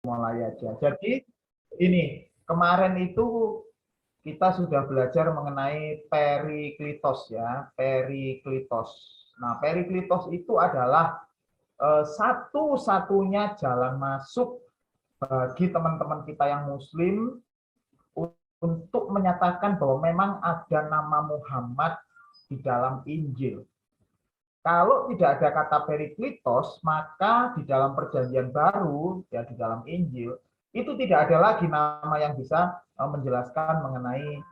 mulai aja. Jadi ini kemarin itu kita sudah belajar mengenai periklitos ya, periklitos. Nah, periklitos itu adalah satu-satunya jalan masuk bagi teman-teman kita yang muslim untuk menyatakan bahwa memang ada nama Muhammad di dalam Injil. Kalau tidak ada kata periklitos, maka di dalam perjanjian baru, ya di dalam Injil, itu tidak ada lagi nama yang bisa menjelaskan mengenai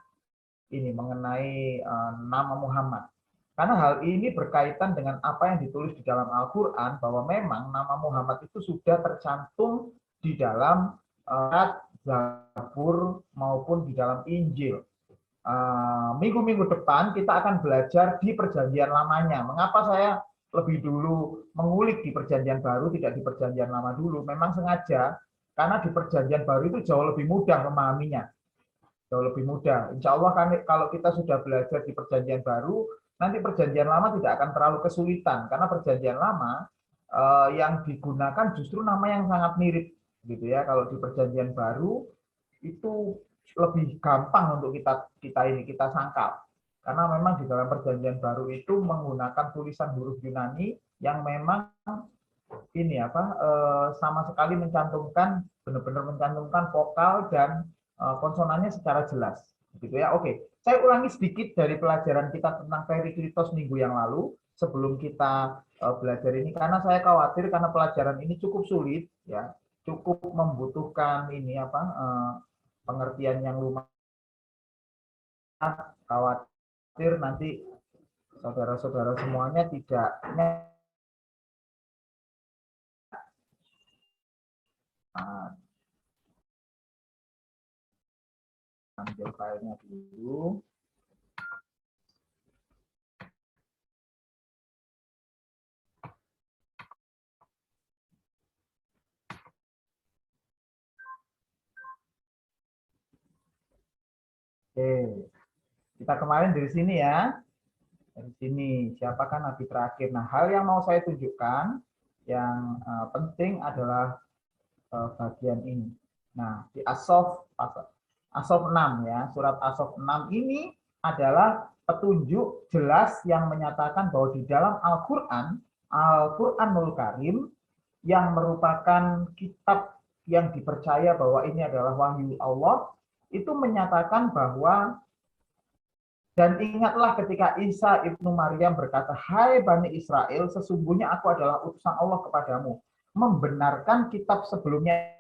nama Muhammad. Karena hal ini berkaitan dengan apa yang ditulis di dalam Al-Quran, bahwa memang nama Muhammad itu sudah tercantum di dalam Zabur maupun di dalam Injil. Minggu-minggu depan kita akan belajar di perjanjian lamanya. Mengapa saya lebih dulu mengulik di perjanjian baru, tidak di perjanjian lama dulu? Memang sengaja, karena di perjanjian baru itu jauh lebih mudah memahaminya. Jauh lebih mudah. Insya Allah kan kalau kita sudah belajar di perjanjian baru, nanti perjanjian lama tidak akan terlalu kesulitan. Karena perjanjian lama yang digunakan justru nama yang sangat mirip. Gitu ya. Kalau di perjanjian baru, itu lebih gampang untuk kita sangkal. Karena memang di dalam perjanjian baru itu menggunakan tulisan huruf Yunani yang memang sama sekali mencantumkan benar-benar mencantumkan vokal dan konsonannya secara jelas, gitu ya. Oke, saya ulangi sedikit dari pelajaran kita tentang periklitos minggu yang lalu sebelum kita belajar ini, karena saya khawatir karena pelajaran ini cukup sulit, ya, cukup membutuhkan pengertian yang lumayan. Khawatir nanti saudara-saudara semuanya tidak ambil filenya dulu. Oke, kita kemarin dari sini ya. Dari sini, siapakah nabi terakhir? Nah, hal yang mau saya tunjukkan yang penting adalah bagian ini. Nah, di As-Sof 6 ya, surat As-Sof 6 ini adalah petunjuk jelas yang menyatakan bahwa di dalam Al-Qur'an, Al-Qur'anul Karim yang merupakan kitab yang dipercaya bahwa ini adalah wahyu Allah, itu menyatakan bahwa dan ingatlah ketika Isa ibnu Maryam berkata, "Hai Bani Israel, sesungguhnya aku adalah utusan Allah kepadamu, membenarkan kitab sebelumnya,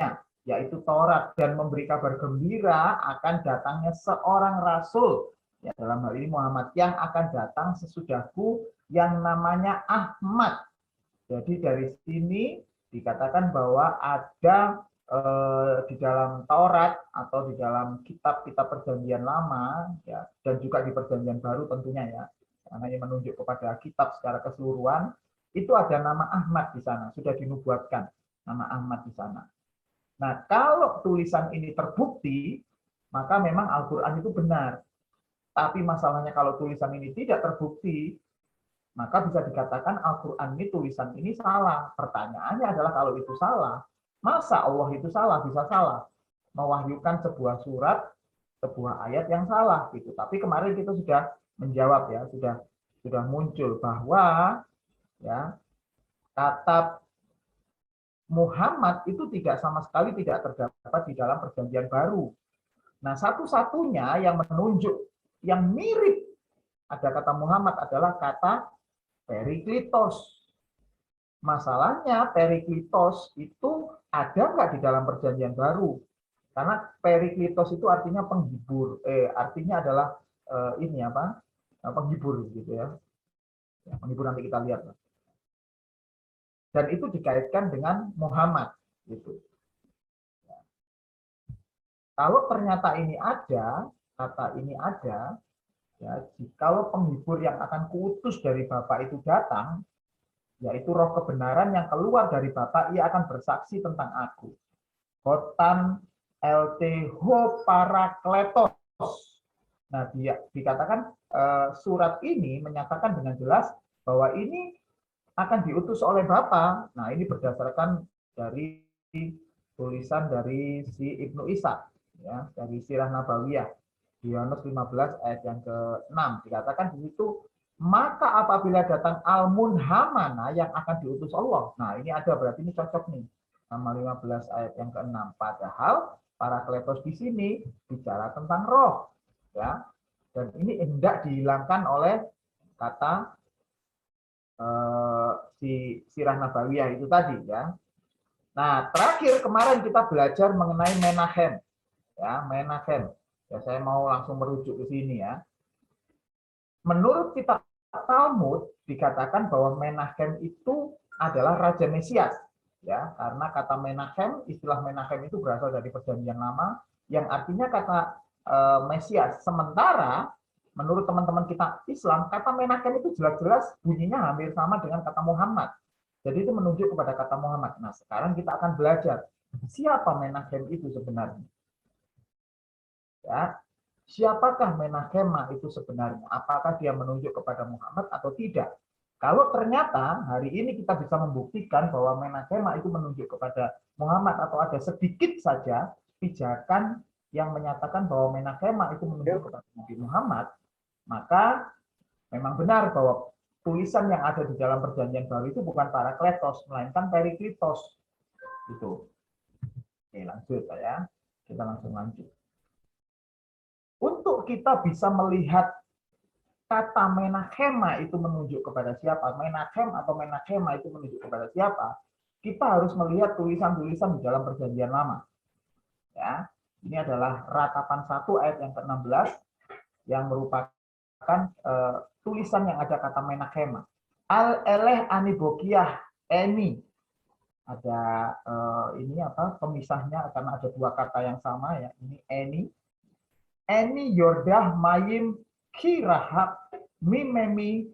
yaitu Taurat, dan memberi kabar gembira akan datangnya seorang rasul, ya, dalam hal ini Muhammad, yang akan datang sesudahku yang namanya Ahmad." Jadi dari sini dikatakan bahwa ada di dalam Taurat atau di dalam kitab-kitab perjanjian lama, ya, dan juga di perjanjian baru tentunya ya, karena ini menunjuk kepada kitab secara keseluruhan, itu ada nama Ahmad di sana, sudah dinubuatkan nama Ahmad di sana. Nah, kalau tulisan ini terbukti, maka memang Al-Quran itu benar. Tapi masalahnya kalau tulisan ini tidak terbukti, maka bisa dikatakan Al-Quran ini, tulisan ini salah. Pertanyaannya adalah kalau itu salah, masa Allah itu salah, bisa salah mewahyukan sebuah surat, sebuah ayat yang salah gitu. Tapi kemarin kita sudah menjawab ya, sudah muncul bahwa ya kata Muhammad itu tidak sama sekali tidak terdapat di dalam perjanjian baru. Nah, satu-satunya yang menunjuk yang mirip ada kata Muhammad adalah kata periklitos. Masalahnya periklitos itu ada nggak di dalam perjanjian baru? Karena periklitos itu artinya penghibur, artinya adalah penghibur gitu ya. Penghibur nanti kita lihat. Dan itu dikaitkan dengan Muhammad gitu. Kalau ternyata ini ada, kata ini ada, ya, jikalau penghibur yang akan kuutus dari Bapa itu datang, yaitu roh kebenaran yang keluar dari Bapa, ia akan bersaksi tentang aku. Khotan LT Ho Parakletos. Nah, dia dikatakan surat ini menyatakan dengan jelas bahwa ini akan diutus oleh Bapa. Nah, ini berdasarkan dari tulisan dari si Ibnu Ishaq, ya, dari Sirah Nabawiyah di Yunus 15 ayat yang ke-6 dikatakan di situ, maka apabila datang al-munhamana yang akan diutus Allah. Nah, ini ada, berarti ini cocok nih sama 15 ayat yang ke-6. Padahal Parakletos di sini bicara tentang roh, ya. Dan ini hendak dihilangkan oleh kata si Sirah Nabawiyah itu tadi, ya. Nah, terakhir kemarin kita belajar mengenai Menachem, ya, Menachem. Ya, saya mau langsung merujuk ke sini, ya. Menurut kitab Talmud dikatakan bahwa Menachem itu adalah Raja Mesias, ya, karena kata Menachem, istilah Menachem itu berasal dari Perjanjian Lama yang artinya kata Mesias. Sementara menurut teman-teman kita Islam, kata Menachem itu jelas-jelas bunyinya hampir sama dengan kata Muhammad. Jadi itu menunjuk kepada kata Muhammad. Nah, sekarang kita akan belajar siapa Menachem itu sebenarnya. Ya, siapakah Menachema itu sebenarnya? Apakah dia menunjuk kepada Muhammad atau tidak? Kalau ternyata hari ini kita bisa membuktikan bahwa Menachema itu menunjuk kepada Muhammad atau ada sedikit saja pijakan yang menyatakan bahwa Menachema itu menunjuk kepada Nabi Muhammad, maka memang benar bahwa tulisan yang ada di dalam Perjanjian Baru itu bukan Parakletos, melainkan Periklitos. Itu. Oke, lanjut ya. Kita langsung lanjut. Untuk kita bisa melihat kata Menachema itu menunjuk kepada siapa, Menachem atau Menachema itu menunjuk kepada siapa, kita harus melihat tulisan-tulisan di dalam Perjanjian Lama. Ya, ini adalah Ratapan 1 ayat yang ke-16 yang merupakan tulisan yang ada kata Menachema. Al-eleh anibokiyah eni. Ada ini apa pemisahnya karena ada dua kata yang sama ya. Ini eni. Eni yordah mayim kirahab mimemi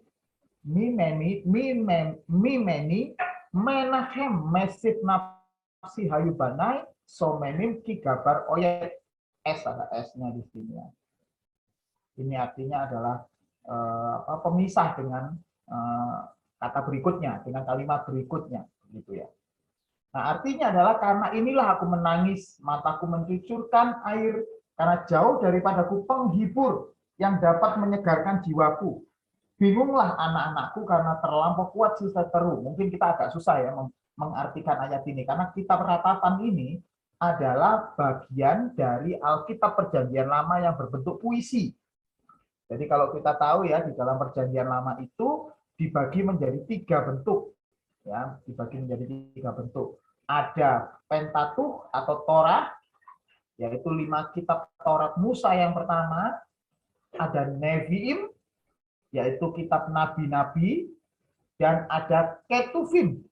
Menachem mesif nafsi hayubanai somenim kigabar oyet. Ada S-nya di sini ya. Ini artinya adalah pemisah dengan kata berikutnya, dengan kalimat berikutnya, gitu ya. Nah, artinya adalah karena inilah aku menangis, mataku mencucurkan air, karena jauh daripadaku penghibur yang dapat menyegarkan jiwaku. Bingunglah anak-anakku karena terlampau kuat sisa teru. Mungkin kita agak susah ya mengartikan ayat ini, karena kitab Ratapan ini adalah bagian dari Alkitab Perjanjian Lama yang berbentuk puisi. Jadi kalau kita tahu ya, di dalam Perjanjian Lama itu dibagi menjadi 3 bentuk. Ya, dibagi menjadi 3 bentuk. Ada Pentateuch atau Torah, yaitu 5 kitab Taurat Musa yang pertama. Ada Nevi'im, yaitu kitab nabi-nabi, dan ada Ketuvim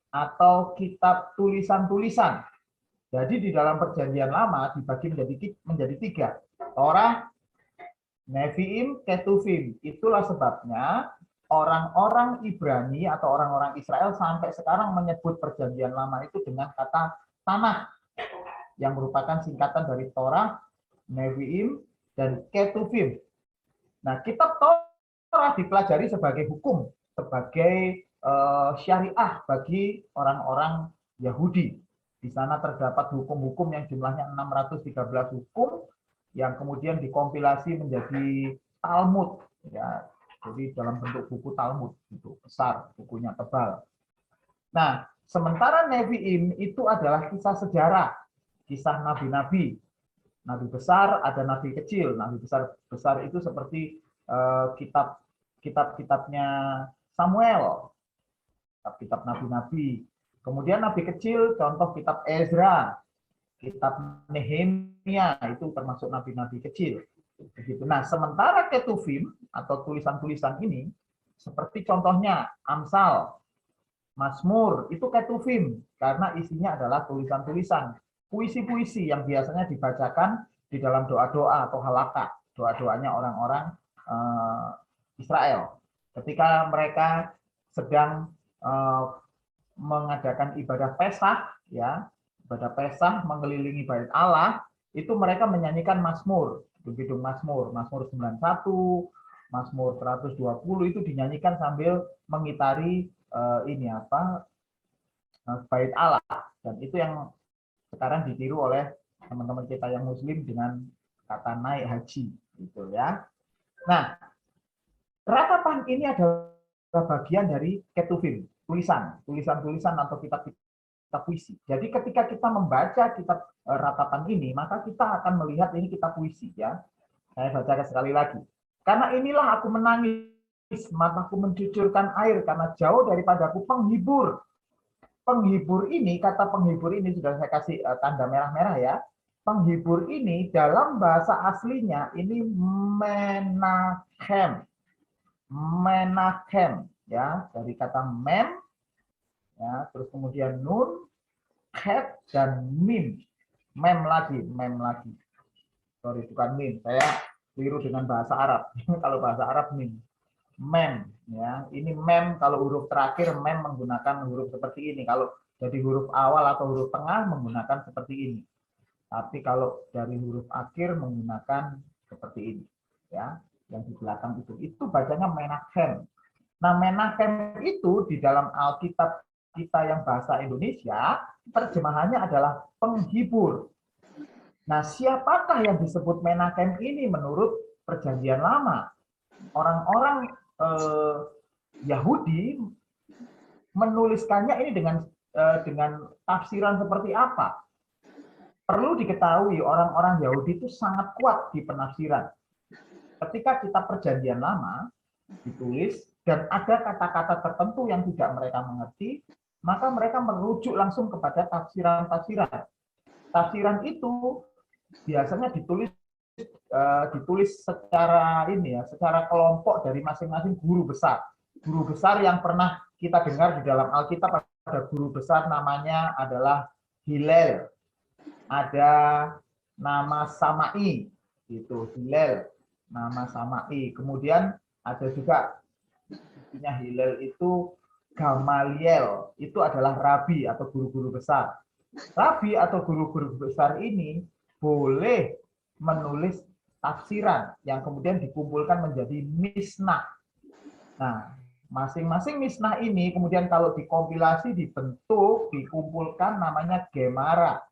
atau kitab tulisan-tulisan. Jadi di dalam Perjanjian Lama dibagi menjadi 3. Torah, Nevi'im, Ketuvim. Itulah sebabnya orang-orang Ibrani atau orang-orang Israel sampai sekarang menyebut Perjanjian Lama itu dengan kata Tanakh, yang merupakan singkatan dari Torah, Nevi'im, dan Ketuvim. Nah, kitab Torah dipelajari sebagai hukum, sebagai syariah bagi orang-orang Yahudi. Di sana terdapat hukum-hukum yang jumlahnya 613 hukum yang kemudian dikompilasi menjadi Talmud, ya. Jadi dalam bentuk buku Talmud, itu besar, bukunya tebal. Nah, sementara Nevi'im itu adalah kisah sejarah, kisah nabi-nabi. Nabi besar, ada nabi kecil. Nabi besar itu seperti kitab-kitabnya Samuel, kitab nabi-nabi. Kemudian nabi kecil, contoh kitab Ezra, kitab Nehemia, itu termasuk nabi-nabi kecil. Begitu. Nah, sementara Ketuvim atau tulisan-tulisan ini, seperti contohnya Amsal, Mazmur, itu Ketuvim karena isinya adalah tulisan-tulisan, puisi-puisi yang biasanya dibacakan di dalam doa-doa atau halakha, doa-doanya orang-orang Israel. Ketika mereka sedang mengadakan ibadah Pesah, ya, ibadah Pesah mengelilingi Bait Allah, itu mereka menyanyikan Mazmur. Begitu Mazmur 91, Mazmur 120 itu dinyanyikan sambil mengitari Bait Allah, dan itu yang sekarang ditiru oleh teman-teman kita yang muslim dengan kata naik haji gitu ya. Nah, ratapan ini adalah bagian dari ketuvim, tulisan atau kitab puisi. Jadi ketika kita membaca kitab ratapan ini, maka kita akan melihat ini kitab puisi ya. Saya baca sekali lagi. Karena inilah aku menangis, mataku mencucurkan air karena jauh daripadaku penghibur. Penghibur ini, kata penghibur ini sudah saya kasih tanda merah-merah ya. Penghibur ini dalam bahasa aslinya ini menachem. Menachem ya, dari kata mem ya, terus kemudian nun, het dan mim. Mem lagi. Sorry, bukan mim. Saya keliru dengan bahasa Arab. Kalau bahasa Arab mim. Mem ya, ini mem kalau huruf terakhir mem menggunakan huruf seperti ini, kalau jadi huruf awal atau huruf tengah menggunakan seperti ini, tapi kalau dari huruf akhir menggunakan seperti ini ya, yang di belakang itu bacanya menachem. Nah, menachem itu di dalam Alkitab kita yang bahasa Indonesia terjemahannya adalah penghibur. Nah, siapakah yang disebut menachem ini menurut Perjanjian Lama? Orang-orang Yahudi menuliskannya ini dengan tafsiran seperti apa? Perlu diketahui orang-orang Yahudi itu sangat kuat di penafsiran. Ketika kitab Perjanjian Lama ditulis dan ada kata-kata tertentu yang tidak mereka mengerti, maka mereka merujuk langsung kepada tafsiran-tafsiran. Tafsiran itu biasanya ditulis secara secara kelompok dari masing-masing guru besar. Guru besar yang pernah kita dengar di dalam Alkitab, ada guru besar namanya adalah Hillel. Ada nama Samai, itu Hillel, nama Samai. Kemudian ada juga intinya Hillel itu Gamaliel, itu adalah rabi atau guru-guru besar. Rabi atau guru-guru besar ini boleh menulis tafsiran yang kemudian dikumpulkan menjadi misnah. Nah, masing-masing misnah ini kemudian kalau dikompilasi, dibentuk, dikumpulkan namanya Gemara.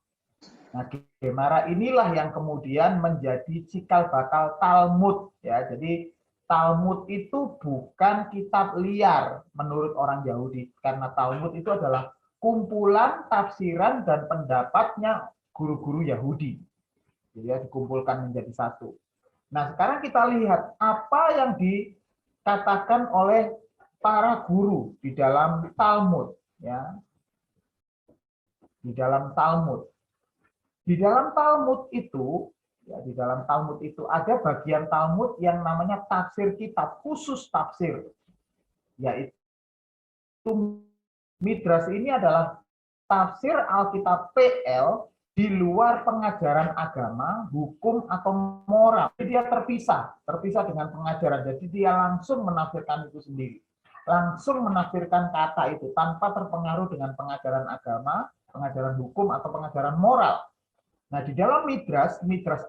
Nah, Gemara inilah yang kemudian menjadi cikal bakal Talmud ya. Jadi Talmud itu bukan kitab liar menurut orang Yahudi, karena Talmud itu adalah kumpulan tafsiran dan pendapatnya guru-guru Yahudi. Jadi ya, dikumpulkan menjadi satu. Nah, sekarang kita lihat apa yang dikatakan oleh para guru di dalam Talmud ya. Di dalam Talmud. Di dalam Talmud itu ya, di dalam Talmud itu ada bagian Talmud yang namanya tafsir kitab, khusus tafsir. Yaitu Midras ini adalah tafsir Alkitab PL di luar pengajaran agama, hukum, atau moral. Jadi dia terpisah dengan pengajaran. Jadi dia langsung menafsirkan itu sendiri. Langsung menafsirkan kata itu tanpa terpengaruh dengan pengajaran agama, pengajaran hukum, atau pengajaran moral. Nah, di dalam Midras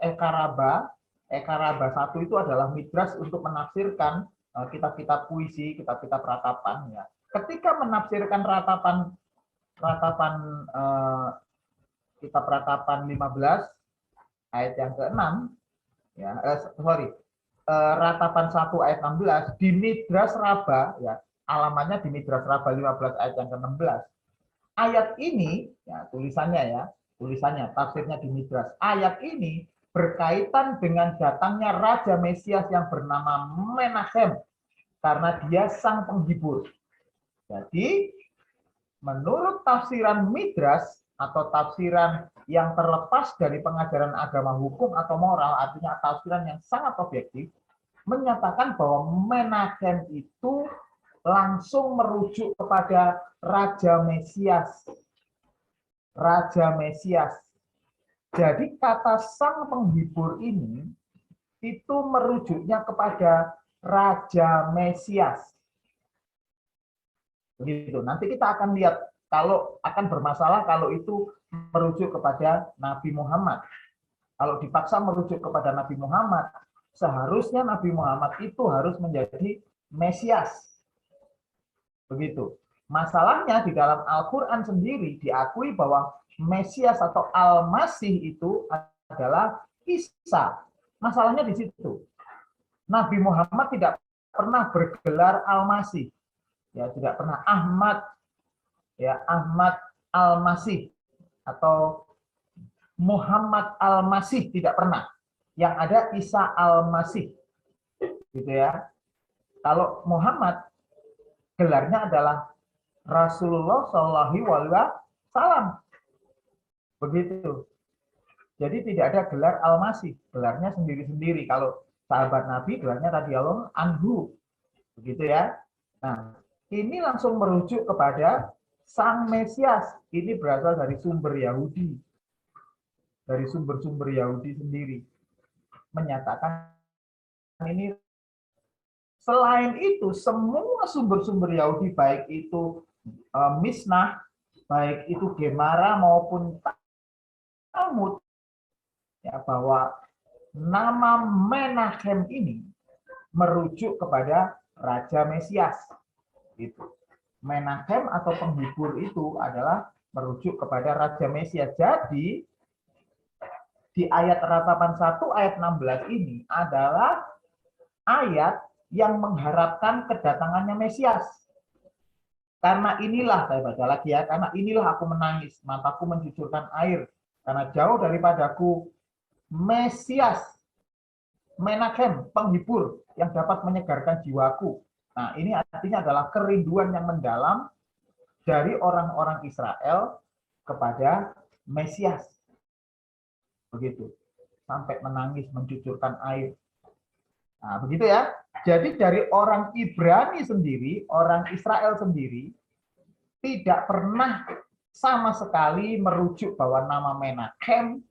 Ekaraba 1 itu adalah Midras untuk menafsirkan kitab-kitab puisi, kitab-kitab ratapan. Ya. Ketika menafsirkan kitab ratapan 15 ayat yang ke-6 ya, ratapan 1 ayat 16 di Midras Raba ya, alamannya di Midras Raba 15 ayat yang ke-16. Ayat ini ya, tulisannya tafsirnya di Midras. Ayat ini berkaitan dengan datangnya Raja Mesias yang bernama Menachem karena dia sang penghibur. Jadi menurut tafsiran Midras atau tafsiran yang terlepas dari pengajaran agama, hukum, atau moral, artinya tafsiran yang sangat objektif, menyatakan bahwa Menachem itu langsung merujuk kepada Raja Mesias. Raja Mesias. Jadi kata sang penghibur ini itu merujuknya kepada Raja Mesias. Begitu. Nanti kita akan lihat kalau akan bermasalah kalau itu merujuk kepada Nabi Muhammad. Kalau dipaksa merujuk kepada Nabi Muhammad, seharusnya Nabi Muhammad itu harus menjadi Mesias. Begitu. Masalahnya di dalam Al-Quran sendiri diakui bahwa Mesias atau Al-Masih itu adalah Isa. Masalahnya di situ. Nabi Muhammad tidak pernah bergelar Al-Masih. Ya, tidak pernah Ahmad, ya, Ahmad Al-Masih atau Muhammad Al-Masih, tidak pernah. Yang ada Isa Al-Masih. Gitu ya. Kalau Muhammad gelarnya adalah Rasulullah Shallallahu Alaihi Wasallam. Begitu. Jadi tidak ada gelar Al-Masih, gelarnya sendiri-sendiri. Kalau sahabat Nabi gelarnya radhiyallahu anhu. Begitu ya. Nah, ini langsung merujuk kepada Sang Mesias. Ini berasal dari sumber Yahudi. Dari sumber-sumber Yahudi sendiri. Menyatakan ini. Selain itu, semua sumber-sumber Yahudi, baik itu Misnah, baik itu Gemara maupun Talmud, ya, bahwa nama Menachem ini merujuk kepada Raja Mesias. Itu. Menachem atau penghibur itu adalah merujuk kepada Raja Mesias. Jadi di ayat 81 ayat 16 ini adalah ayat yang mengharapkan kedatangannya Mesias. Karena inilah, saya baca lagi ya, karena inilah aku menangis, mataku mencucurkan air, karena jauh daripadaku Mesias, Menachem, penghibur yang dapat menyegarkan jiwaku. Nah, ini artinya adalah kerinduan yang mendalam dari orang-orang Israel kepada Mesias. Begitu. Sampai menangis, mencucurkan air. Nah, begitu ya. Jadi dari orang Ibrani sendiri, orang Israel sendiri, tidak pernah sama sekali merujuk bahwa nama Menachem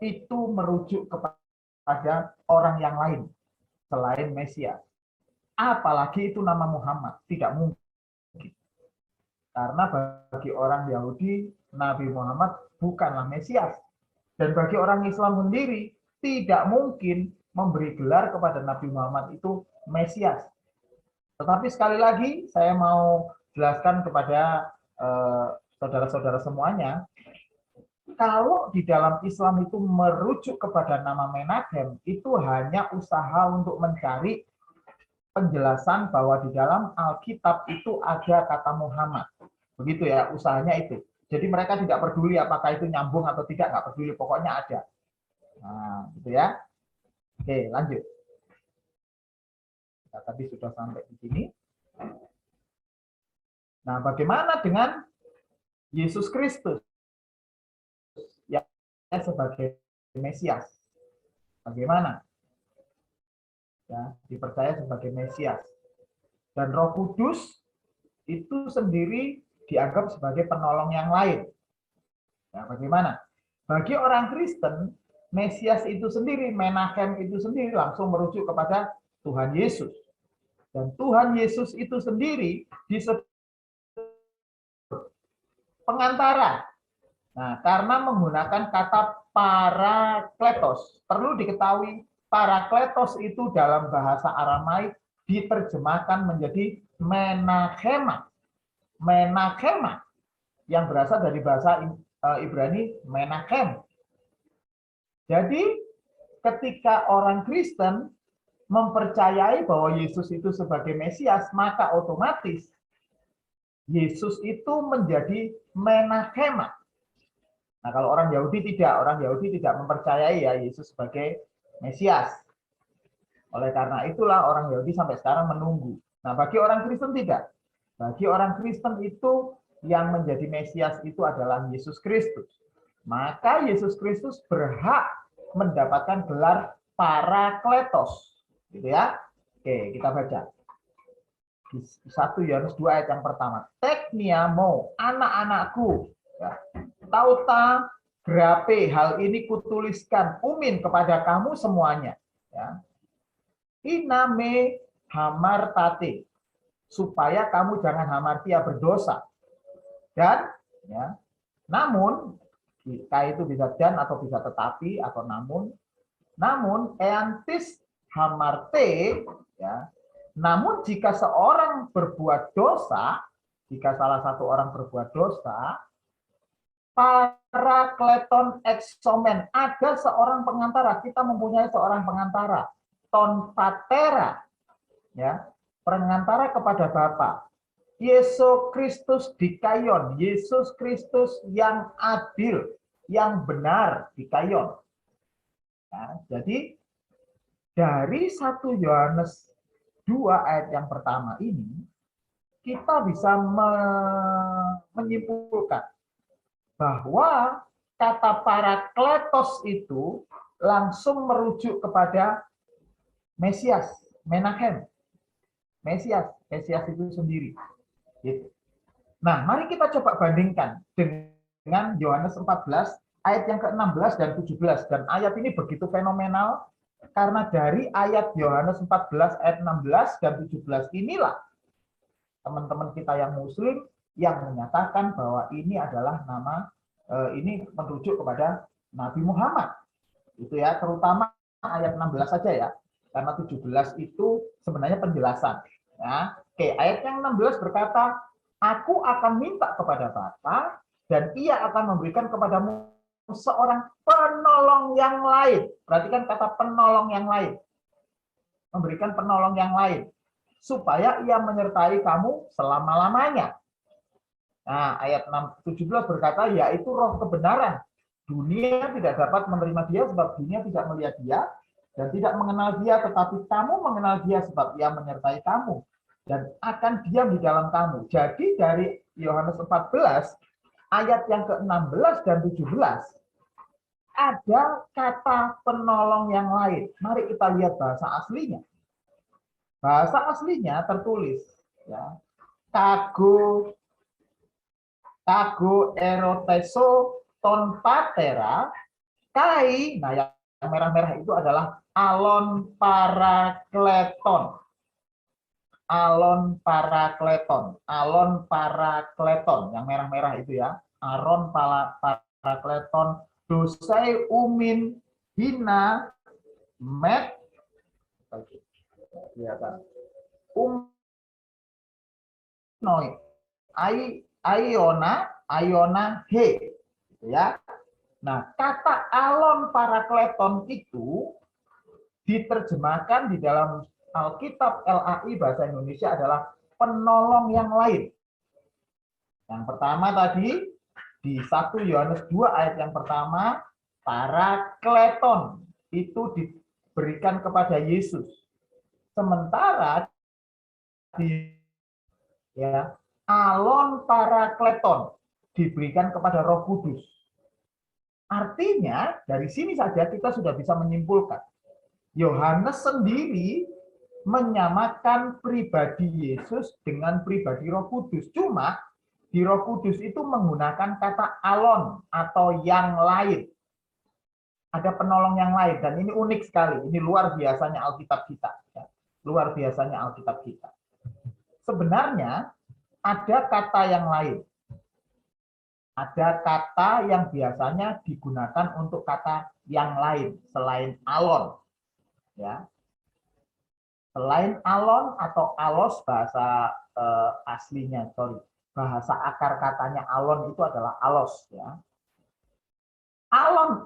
itu merujuk kepada orang yang lain selain Mesias. Apalagi itu nama Muhammad, tidak mungkin. Karena bagi orang Yahudi, Nabi Muhammad bukanlah Mesias. Dan bagi orang Islam sendiri, tidak mungkin memberi gelar kepada Nabi Muhammad itu Mesias. Tetapi sekali lagi, saya mau jelaskan kepada saudara-saudara semuanya, kalau di dalam Islam itu merujuk kepada nama Menachem, itu hanya usaha untuk mencari penjelasan bahwa di dalam Alkitab itu ada kata Muhammad. Begitu ya, usahanya itu. Jadi mereka tidak peduli apakah itu nyambung atau tidak, nggak peduli, pokoknya ada. Nah, gitu ya. Oke, lanjut. Kita tadi sudah sampai di sini. Nah, bagaimana dengan Yesus Kristus yang sebagai Mesias? Bagaimana? Ya, dipercaya sebagai Mesias. Dan Roh Kudus itu sendiri dianggap sebagai penolong yang lain. Ya, bagaimana? Bagi orang Kristen, Mesias itu sendiri, Menachem itu sendiri langsung merujuk kepada Tuhan Yesus. Dan Tuhan Yesus itu sendiri disebut pengantara. Nah, karena menggunakan kata parakletos. Perlu diketahui, parakletos itu dalam bahasa Aramaik diterjemahkan menjadi menachema. Menachema yang berasal dari bahasa Ibrani Menachem. Jadi ketika orang Kristen mempercayai bahwa Yesus itu sebagai Mesias, maka otomatis Yesus itu menjadi Menachema. Nah, kalau orang Yahudi tidak mempercayai ya Yesus sebagai Mesias. Oleh karena itulah orang Yahudi sampai sekarang menunggu. Nah, bagi orang Kristen tidak. Bagi orang Kristen itu yang menjadi Mesias itu adalah Yesus Kristus. Maka Yesus Kristus berhak mendapatkan gelar Parakletos. Gitu ya. Oke, kita baca. Di 1 Yohanes 2 ayat yang pertama. Tekniamo, anak-anakku. Ya. Tauta grape, hal ini kutuliskan umin kepada kamu semuanya. Ya. Iname hamartate, supaya kamu jangan hamartia berdosa. Dan ya, namun jika itu bisa dan atau bisa tetapi atau namun eantis hamarte, ya, namun jika seorang berbuat dosa, jika salah satu orang berbuat dosa, parakleton exomen, ada seorang pengantara. Kita mempunyai seorang pengantara, ton patera, ya, pengantara kepada Bapa. Yesus Kristus dikayon, Yesus Kristus yang adil, yang benar dikayon. Nah, jadi dari 1 Yohanes 2 ayat yang pertama ini, kita bisa menyimpulkan bahwa kata parakletos itu langsung merujuk kepada Mesias, Menahem. Mesias itu sendiri. Nah, mari kita coba bandingkan dengan Yohanes 14 ayat yang ke-16 dan 17. Dan ayat ini begitu fenomenal karena dari ayat Yohanes 14 ayat 16 dan 17 inilah teman-teman kita yang muslim yang menyatakan bahwa ini adalah nama, ini merujuk kepada Nabi Muhammad. Itu ya, terutama ayat 16 saja ya. Karena 17 itu sebenarnya penjelasan. Ya. Oke, ayat yang 16 berkata, aku akan minta kepada Bapa dan ia akan memberikan kepadamu seorang penolong yang lain. Perhatikan kata penolong yang lain. Memberikan penolong yang lain. Supaya ia menyertai kamu selama-lamanya. Nah, ayat 17 berkata, yaitu roh kebenaran. Dunia tidak dapat menerima dia sebab dunia tidak melihat dia dan tidak mengenal dia, tetapi kamu mengenal dia sebab ia menyertai kamu dan akan diam di dalam kamu. Jadi dari Yohanes 14 ayat yang ke-16 dan 17 ada kata penolong yang lain. Mari kita lihat bahasa aslinya. Bahasa aslinya tertulis ya, kago eroteso ton patera kai. Nah, yang merah-merah itu adalah alon parakleton. Alon parakleton, yang merah-merah itu ya. Alon parakleton dosai umin hina met noi Iona he, ya. Nah, kata alon parakleton itu diterjemahkan di dalam Alkitab LAI bahasa Indonesia adalah penolong yang lain. Yang pertama tadi di 1 Yohanes 2 ayat yang pertama, parakleton itu diberikan kepada Yesus. Sementara di ya, alon parakleton diberikan kepada Roh Kudus. Artinya, dari sini saja kita sudah bisa menyimpulkan. Yohanes sendiri menyamakan pribadi Yesus dengan pribadi Roh Kudus. Cuma, di Roh Kudus itu menggunakan kata alon atau yang lain. Ada penolong yang lain, dan ini unik sekali. Ini luar biasanya Alkitab kita. Luar biasanya Alkitab kita. Sebenarnya, ada kata yang lain. Ada kata yang biasanya digunakan untuk kata yang lain selain alon, ya. Selain alon atau alos bahasa aslinya, bahasa akar katanya alon itu adalah alos, ya. Alon,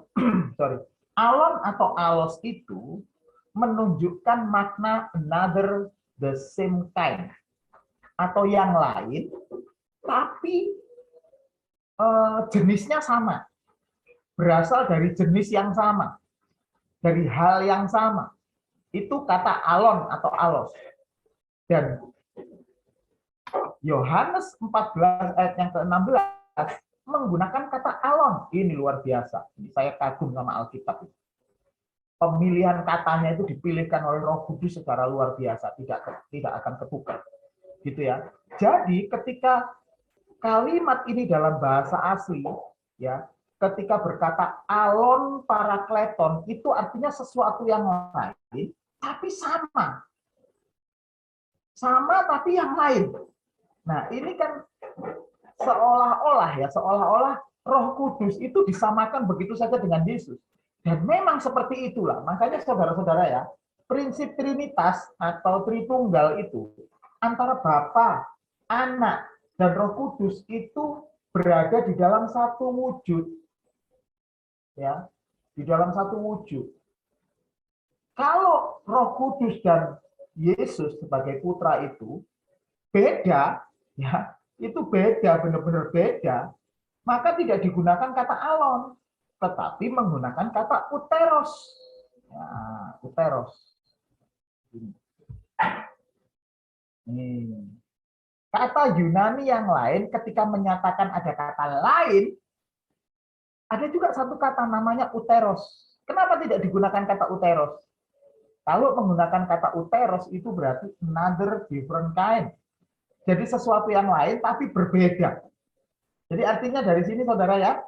alon atau alos itu menunjukkan makna another, the same kind, atau yang lain, tapi jenisnya sama, berasal dari jenis yang sama, dari hal yang sama. Itu kata alon atau alos. Dan Yohanes 14 ayat yang ke-16 menggunakan kata alon. Ini luar biasa. Ini saya kagum sama Alkitab. Pemilihan katanya itu dipilihkan oleh Roh Kudus secara luar biasa, tidak akan ketukar. Gitu ya. Jadi ketika kalimat ini dalam bahasa asli, ya, ketika berkata alon parakleton itu artinya sesuatu yang lain, tapi sama. Sama tapi yang lain. Nah, ini kan seolah-olah Roh Kudus itu disamakan begitu saja dengan Yesus. Dan memang seperti itulah. Makanya saudara-saudara ya, prinsip Trinitas atau Tritunggal itu antara Bapa, Anak, dan Roh Kudus itu berada di dalam satu wujud. Ya, di dalam satu wujud. Kalau Roh Kudus dan Yesus sebagai putra itu beda, ya, itu beda, benar-benar beda, maka tidak digunakan kata alon, tetapi menggunakan kata uteros. Ya, uteros. Ini. Kata Yunani yang lain ketika menyatakan ada kata lain, ada juga satu kata namanya uteros. Kenapa tidak digunakan kata uteros? Kalau menggunakan kata uteros itu berarti another different kind. Jadi sesuatu yang lain tapi berbeda. Jadi artinya dari sini saudara ya,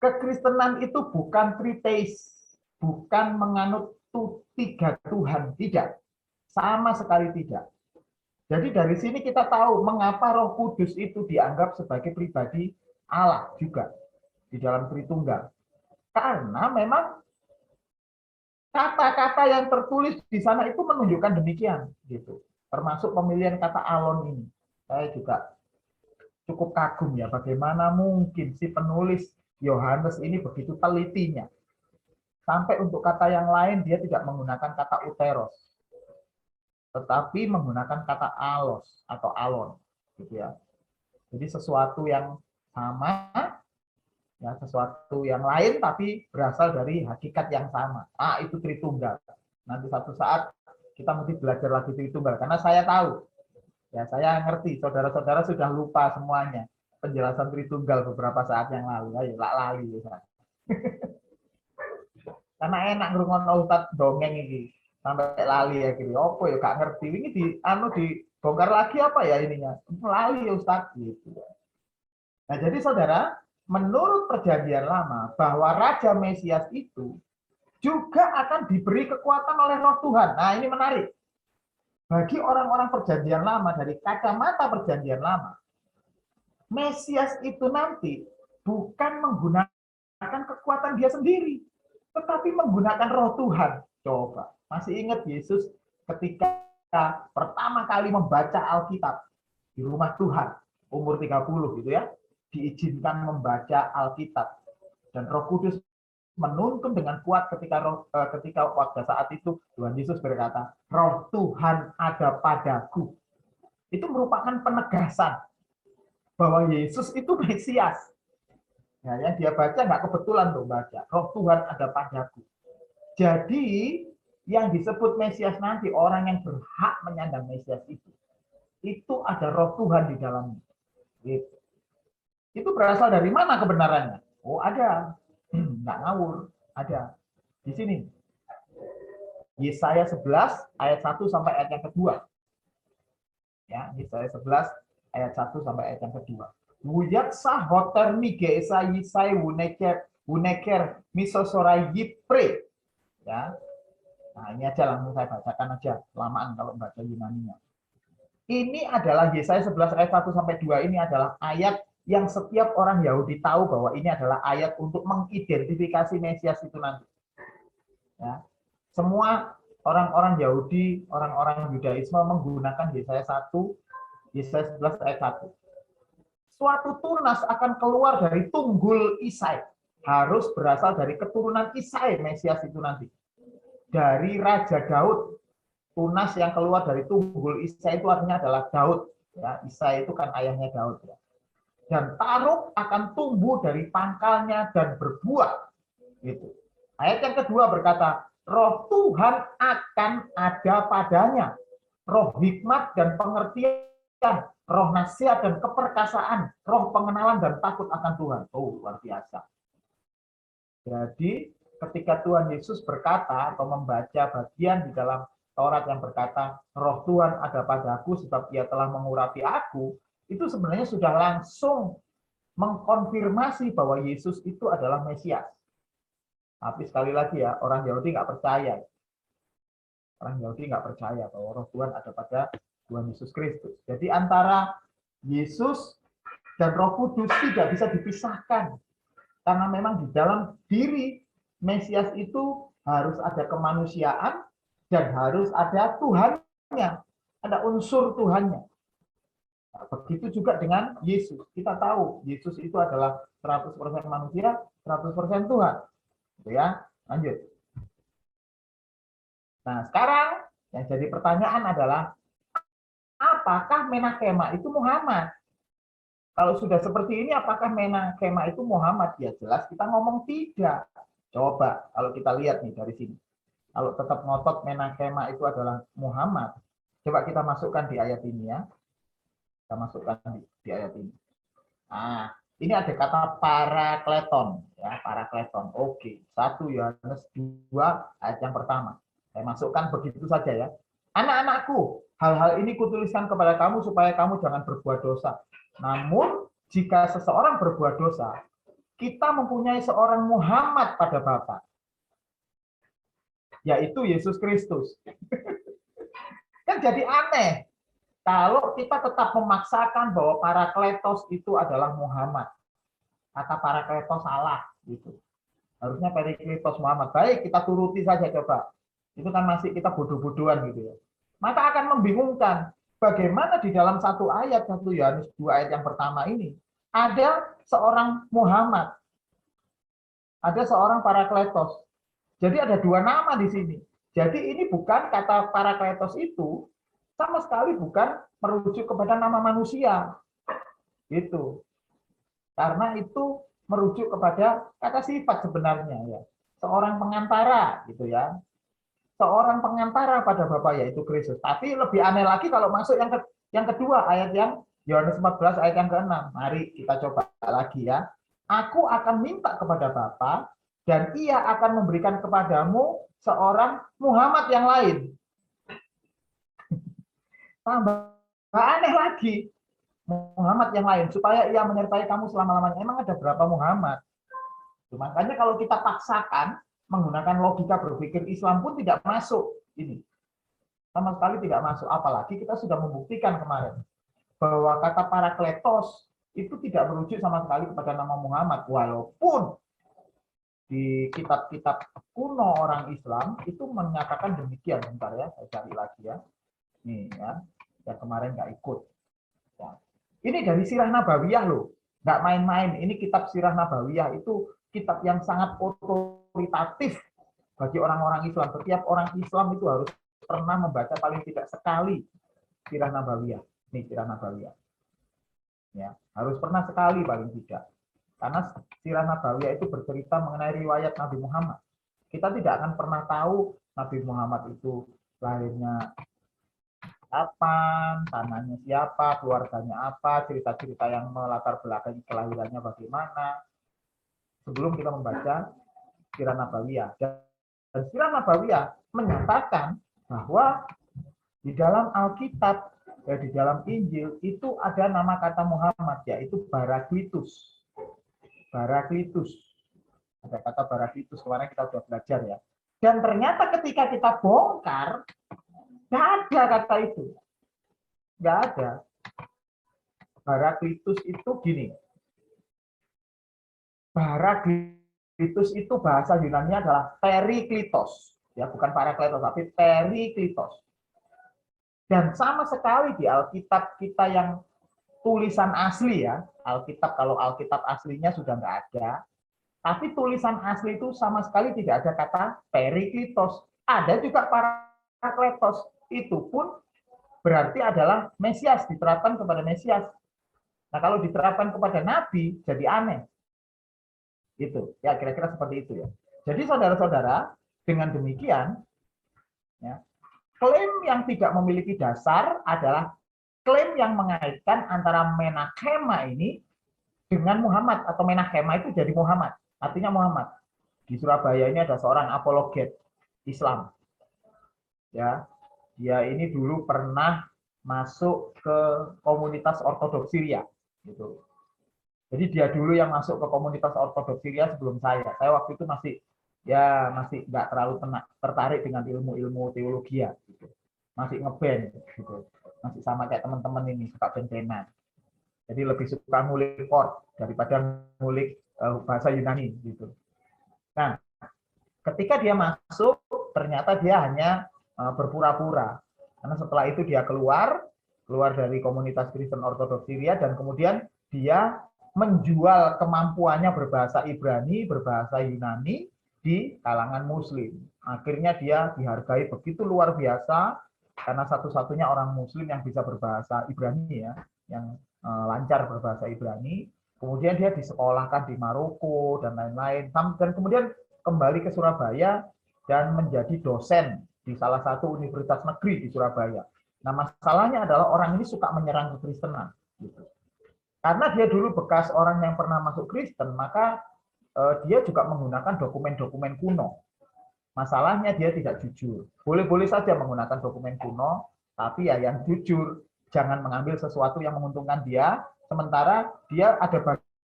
kekristenan itu bukan tritheis, bukan menganut tiga Tuhan, tidak. Sama sekali tidak. Jadi dari sini kita tahu mengapa Roh Kudus itu dianggap sebagai pribadi Allah juga di dalam Tritunggal. Karena memang kata-kata yang tertulis di sana itu menunjukkan demikian, gitu. Termasuk pemilihan kata alon ini. Saya juga cukup kagum ya, bagaimana mungkin si penulis Yohanes ini begitu telitinya. Sampai untuk kata yang lain dia tidak menggunakan kata uteros, tetapi menggunakan kata alos atau alon, gitu ya. Jadi sesuatu yang sama, ya sesuatu yang lain tapi berasal dari hakikat yang sama. Itu Tritunggal. Nanti satu saat kita mesti belajar lagi Tritunggal karena saya tahu, ya saya ngerti saudara-saudara sudah lupa semuanya penjelasan Tritunggal beberapa saat yang lalu. Ayo lali ya. Karena enak ngrungokno Ustaz dongeng iki sampai lali ya kiri. Opo ya gak ngerti ini dibongkar lagi apa ya ininya? Lali ya Ustaz gitu. Nah, jadi saudara, menurut perjanjian lama bahwa Raja Mesias itu juga akan diberi kekuatan oleh Roh Tuhan. Nah, ini menarik. Bagi orang-orang perjanjian lama dari kacamata perjanjian lama, Mesias itu nanti bukan menggunakan kekuatan dia sendiri, tetapi menggunakan Roh Tuhan. Coba, masih ingat Yesus ketika pertama kali membaca Alkitab di rumah Tuhan, umur 30 gitu ya, diizinkan membaca Alkitab. Dan Roh Kudus menuntun dengan kuat ketika pada saat itu Tuhan Yesus berkata, Roh Tuhan ada padaku. Itu merupakan penegasan bahwa Yesus itu Mesias. Nah, yang dia baca nggak kebetulan tuh baca. Roh Tuhan ada padaku. Jadi yang disebut Mesias nanti, orang yang berhak menyandang Mesias itu ada Roh Tuhan di dalamnya. Gitu. Itu berasal dari mana kebenarannya? Oh ada, nggak ngawur, ada. Di sini. Yesaya 11 ayat 1 sampai ayat yang kedua. Ya, Yesaya 11 ayat 1 sampai ayat yang kedua. Wuyatsa hoter mige esa yisai wuneker misosorai yipre. Ya. Nah, ini aja langsung saya bacakan aja, kelamaan kalau baca Yunaninya. Ini adalah Yesaya 11 ayat 1 sampai 2 ini adalah ayat yang setiap orang Yahudi tahu bahwa ini adalah ayat untuk mengidentifikasi Mesias itu nanti. Ya. Semua orang-orang Yahudi, orang-orang Yudaisme menggunakan Yesaya 1, Yesaya 11 ayat 1. Suatu tunas akan keluar dari tunggul Isai. Harus berasal dari keturunan Isai, Mesias itu nanti. Dari Raja Daud. Tunas yang keluar dari tunggul Isai itu artinya adalah Daud. Ya, Isai itu kan ayahnya Daud. Ya. Dan Taruk akan tumbuh dari pangkalnya dan berbuah. Gitu. Ayat yang kedua berkata, Roh Tuhan akan ada padanya. Roh hikmat dan pengertian, roh nasihat dan keperkasaan, roh pengenalan dan takut akan Tuhan. Oh, luar biasa. Jadi, ketika Tuhan Yesus berkata atau membaca bagian di dalam Taurat yang berkata, Roh Tuhan ada padaku sebab Ia telah mengurapi aku, itu sebenarnya sudah langsung mengkonfirmasi bahwa Yesus itu adalah Mesias. Tapi sekali lagi ya, orang Yahudi nggak percaya. Orang Yahudi nggak percaya bahwa Roh Tuhan ada pada Tuhan Yesus Kristus. Jadi antara Yesus dan Roh Kudus tidak bisa dipisahkan. Karena memang di dalam diri Mesias itu harus ada kemanusiaan dan harus ada Tuhannya. Ada unsur Tuhannya. Nah, begitu juga dengan Yesus. Kita tahu Yesus itu adalah 100% manusia, 100% Tuhan. Gitu ya. Lanjut. Nah, sekarang yang jadi pertanyaan adalah, apakah menakema itu Muhammad? Kalau sudah seperti ini, apakah menakema itu Muhammad? Ya jelas kita ngomong tidak. Coba kalau kita lihat nih dari sini. Kalau tetap ngotot menakema itu adalah Muhammad, coba kita masukkan di ayat ini ya. Kita masukkan di ayat ini. Nah, ini ada kata parakleton, ya, parakleton. Oke, 1 Yohanes 2 ayat yang pertama. Saya masukkan begitu saja ya. Anak-anakku, hal-hal ini kutuliskan kepada kamu supaya kamu jangan berbuat dosa. Namun, jika seseorang berbuat dosa, kita mempunyai seorang Muhammad pada Bapa, yaitu Yesus Kristus. Kan jadi aneh kalau kita tetap memaksakan bahwa Parakletos itu adalah Muhammad. Kata Parakletos salah gitu. Harusnya Perikletos Muhammad. Baik, kita turuti saja coba. Itu kan masih kita bodoh-bodohan gitu ya. Maka akan membingungkan bagaimana di dalam satu ayat 1 Yohanes 2 ayat yang pertama ini ada seorang Muhammad. Ada seorang Parakletos. Jadi ada 2 nama di sini. Jadi ini bukan kata Parakletos itu sama sekali bukan merujuk kepada nama manusia. Gitu. Karena itu merujuk kepada kata sifat sebenarnya ya. Seorang pengantara gitu ya. Seorang pengantara pada Bapa yaitu Kristus. Tapi lebih aneh lagi kalau masuk yang kedua ayat yang Yohanes 14 ayat yang ke-6. Mari kita coba lagi ya. Aku akan minta kepada Bapa dan ia akan memberikan kepadamu seorang Muhammad yang lain. Tambah aneh lagi. Muhammad yang lain, supaya ia menyertai kamu selama-lamanya. Emang ada berapa Muhammad? Makanya kalau kita paksakan, menggunakan logika berpikir Islam pun tidak masuk. Ini sama sekali tidak masuk. Apalagi kita sudah membuktikan kemarin bahwa kata Parakletos itu tidak merujuk sama sekali kepada nama Muhammad. Walaupun di kitab-kitab kuno orang Islam itu menyatakan demikian. Bentar ya, saya cari lagi ya. Nih ya, yang kemarin nggak ikut. Ya. Ini dari Sirah Nabawiyah loh, nggak main-main. Ini kitab Sirah Nabawiyah itu kitab yang sangat otoritatif bagi orang-orang Islam. Setiap orang Islam itu harus pernah membaca paling tidak sekali Sirah Nabawiyah. Ini Sirah Nabawiyah. Ya, harus pernah sekali paling tidak. Karena Sirah Nabawiyah itu bercerita mengenai riwayat Nabi Muhammad. Kita tidak akan pernah tahu Nabi Muhammad itu lahirnya kapan, tanahnya siapa, keluarganya apa, cerita-cerita yang melatar belakangi kelahirannya bagaimana, sebelum kita membaca Sirah Nabawiyah. Dan Sirah Nabawiyah menyatakan bahwa di dalam Alkitab, di dalam Injil, itu ada nama kata Muhammad, yaitu Baraklitus. Baraklitus. Ada kata Baraklitus, kemarin kita sudah belajar ya. Dan ternyata ketika kita bongkar, nggak ada kata itu. Nggak ada. Baraklitus itu gini. Baraklitus itu bahasa Yunani adalah Periklitos. Ya, bukan Parakletos, tapi Periklitos. Dan sama sekali di Alkitab kita yang tulisan asli ya, Alkitab kalau Alkitab aslinya sudah nggak ada, tapi tulisan asli itu sama sekali tidak ada kata Periklitos. Ada juga Parakletos. Itu pun berarti adalah Mesias, diterapkan kepada Mesias. Nah, kalau diterapkan kepada Nabi, jadi aneh. Itu, ya kira-kira seperti itu ya. Jadi saudara-saudara, dengan demikian, ya, klaim yang tidak memiliki dasar adalah klaim yang mengaitkan antara menakema ini dengan Muhammad, atau menakema itu jadi Muhammad, artinya Muhammad. Di Surabaya ini ada seorang apologet Islam. Ya, dia ini dulu pernah masuk ke komunitas Ortodoks Syria gitu. Jadi dia dulu yang masuk ke komunitas Ortodoks Syria sebelum saya. Saya waktu itu masih nggak terlalu tertarik dengan ilmu-ilmu teologi ya gitu. Masih ngeband gitu. Masih sama kayak teman-teman ini suka band-bandan. Jadi lebih suka ngulik chord daripada ngulik bahasa Yunani gitu. Nah, ketika dia masuk ternyata dia hanya berpura-pura. Karena setelah itu dia keluar, keluar dari komunitas Kristen Ortodoks Syria, dan kemudian dia menjual kemampuannya berbahasa Ibrani, berbahasa Yunani di kalangan Muslim. Akhirnya dia dihargai begitu luar biasa karena satu-satunya orang Muslim yang bisa berbahasa Ibrani ya, yang lancar berbahasa Ibrani. Kemudian dia disekolahkan di Maroko dan lain-lain, dan kemudian kembali ke Surabaya dan menjadi dosen di salah satu universitas negeri di Surabaya. Nah, masalahnya adalah orang ini suka menyerang kekristenan. Gitu. Karena dia dulu bekas orang yang pernah masuk Kristen, maka dia juga menggunakan dokumen-dokumen kuno. Masalahnya dia tidak jujur. Boleh-boleh saja menggunakan dokumen kuno, tapi ya yang jujur. Jangan mengambil sesuatu yang menguntungkan dia, sementara dia ada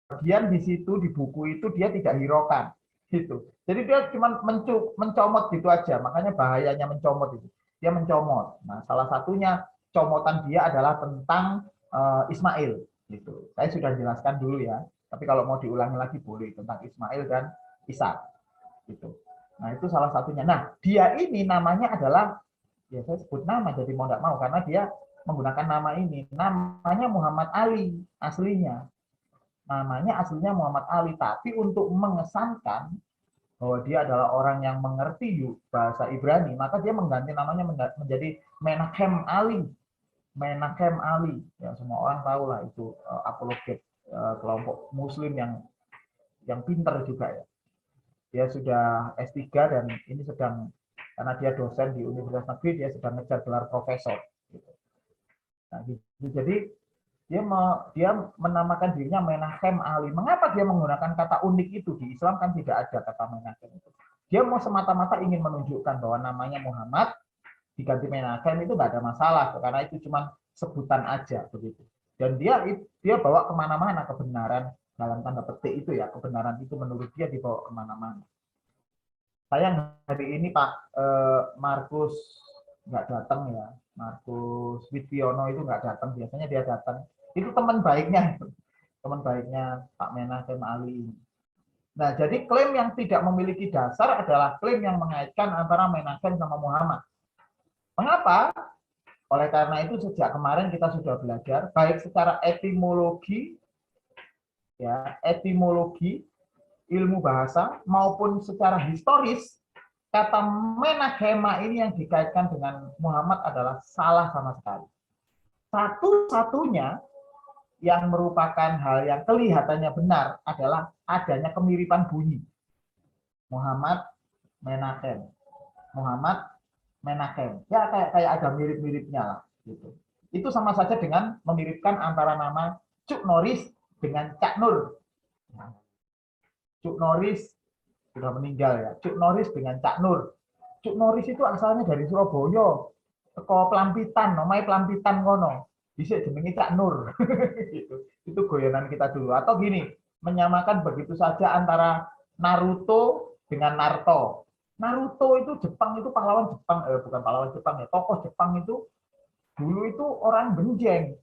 bagian di situ, di buku itu dia tidak hiraukan. Gitu. Jadi dia cuma mencomot gitu aja, makanya bahayanya mencomot itu. Dia mencomot. Nah, salah satunya comotan dia adalah tentang Ismail. Gitu. Saya sudah jelaskan dulu ya, tapi kalau mau diulangi lagi boleh tentang Ismail dan Ishak. Gitu. Nah, itu salah satunya. Nah, dia ini namanya adalah, ya saya sebut nama jadi mau tidak mau, karena dia menggunakan nama ini. Namanya Muhammad Ali aslinya. Namanya aslinya Muhammad Ali, tapi untuk mengesankan bahwa dia adalah orang yang mengerti bahasa Ibrani, maka dia mengganti namanya menjadi Menachem Ali. Menachem Ali. Ya, semua orang tahu lah itu apologet kelompok Muslim yang pinter juga ya. Dia sudah S3 dan ini sedang, karena dia dosen di Universitas Negeri, dia sedang ngejar gelar profesor. Nah, gitu. Jadi dia menamakan dirinya Menachem Ali. Mengapa dia menggunakan kata unik itu? Di Islam kan tidak ada kata Menachem itu. Dia mau semata-mata ingin menunjukkan bahwa namanya Muhammad diganti Menachem itu nggak ada masalah, karena itu cuma sebutan aja begitu. Dan dia bawa kemana-mana kebenaran dalam tanda petik itu ya, kebenaran itu menurut dia dibawa kemana-mana. Sayang hari ini Pak Markus nggak datang ya, Markus Witviono itu nggak datang, biasanya dia datang. Itu teman baiknya Pak Menachem Ali. Nah, jadi klaim yang tidak memiliki dasar adalah klaim yang mengaitkan antara Menachem sama Muhammad. Mengapa? Oleh karena itu sejak kemarin kita sudah belajar baik secara etimologi, ya, ilmu bahasa maupun secara historis, kata Menachema ini yang dikaitkan dengan Muhammad adalah salah sama sekali. Satu-satunya yang merupakan hal yang kelihatannya benar adalah adanya kemiripan bunyi. Muhammad Menachem. Muhammad Menachem. Ya kayak ada mirip-miripnya lah gitu. Itu sama saja dengan memiripkan antara nama Cuk Norris dengan Cak Nur. Cuk Norris sudah meninggal ya. Cuk Norris dengan Cak Nur. Cuk Norris itu asalnya dari Surabaya. Teko Pelampitan, namanya Pelampitan ngono. Bisa jenenge Cak Nur. Gitu. Itu goyonan kita dulu. Atau gini, menyamakan begitu saja antara Naruto dengan Naruto. Naruto itu Jepang, itu pahlawan Jepang, bukan pahlawan Jepang ya, tokoh Jepang itu dulu itu orang benjeng,